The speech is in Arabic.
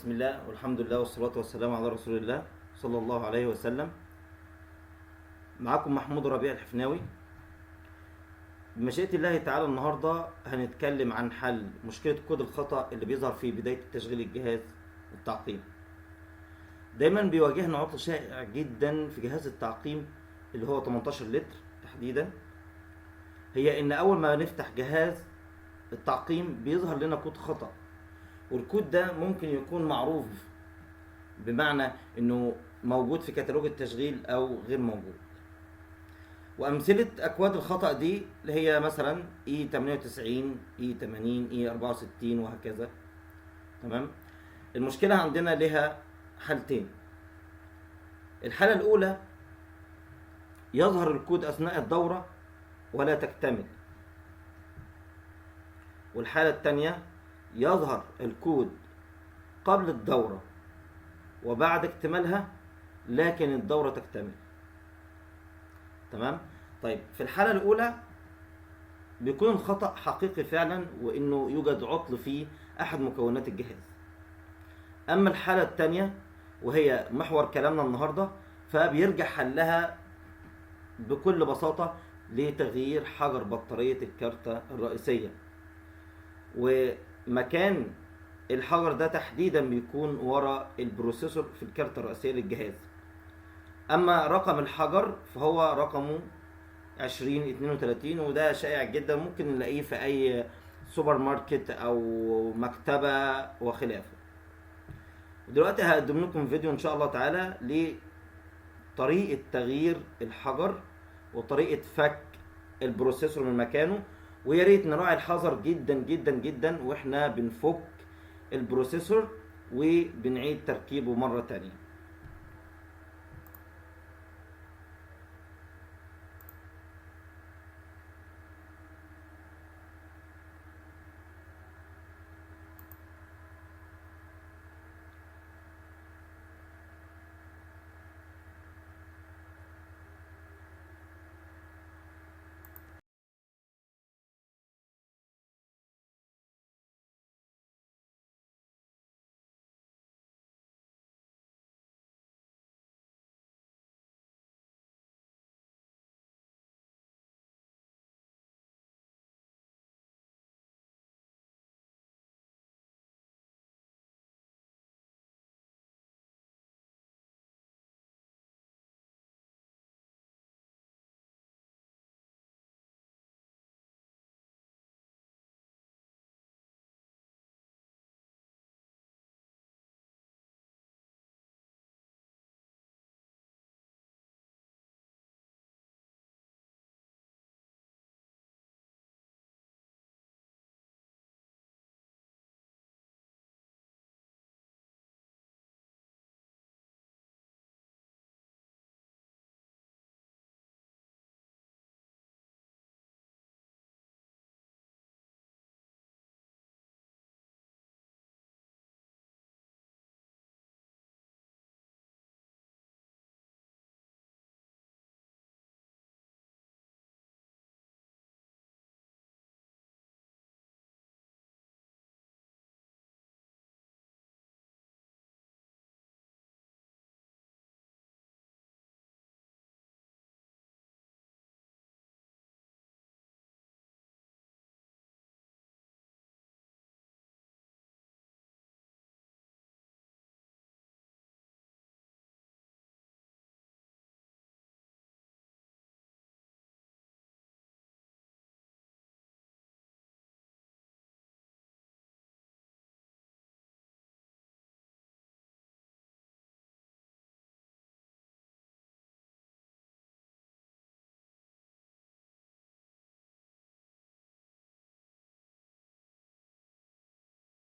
بسم الله والحمد لله والصلاة والسلام على رسول الله صلى الله عليه وسلم. معكم محمود ربيع الحفناوي. بمشيئة الله تعالى النهاردة هنتكلم عن حل مشكلة كود الخطأ اللي بيظهر في بداية تشغيل الجهاز والتعقيم. دايما بيواجهنا عطل شائع جدا في جهاز التعقيم اللي هو 18 لتر تحديدا، هي ان اول ما نفتح جهاز التعقيم بيظهر لنا كود خطأ، والكود ده ممكن يكون معروف بمعنى انه موجود في كتالوج التشغيل او غير موجود. وامثله اكواد الخطا دي اللي هي مثلا E98 E80 E64 وهكذا. تمام. المشكله عندنا لها حالتين. الحاله الاولى يظهر الكود اثناء الدوره ولا تكتمل، والحاله الثانيه يظهر الكود قبل الدوره وبعد اكتمالها لكن الدورة تكتمل. تمام. طيب في الحالة الأولى بيكون الخطأ حقيقي فعلا وإنه يوجد عطل في أحد مكونات الجهاز. أما الحالة الثانية وهي محور كلامنا النهاردة فبيرجع حلها بكل بساطة لتغيير حجر بطارية الكارتة الرئيسية، ومكان الحجر ده تحديدا بيكون ورا البروسيسور في الكارتة الرئيسية للجهاز. اما رقم الحجر فهو رقمه 2032، وده شائع جدا ممكن نلاقيه في اي سوبر ماركت او مكتبة وخلافه. ودلوقتي هقدم لكم فيديو ان شاء الله تعالى لطريقة تغيير الحجر وطريقة فك البروسيسور من مكانه، ويا ريت نراعي الحذر جدا جدا جدا واحنا بنفك البروسيسور وبنعيد تركيبه مرة تانية.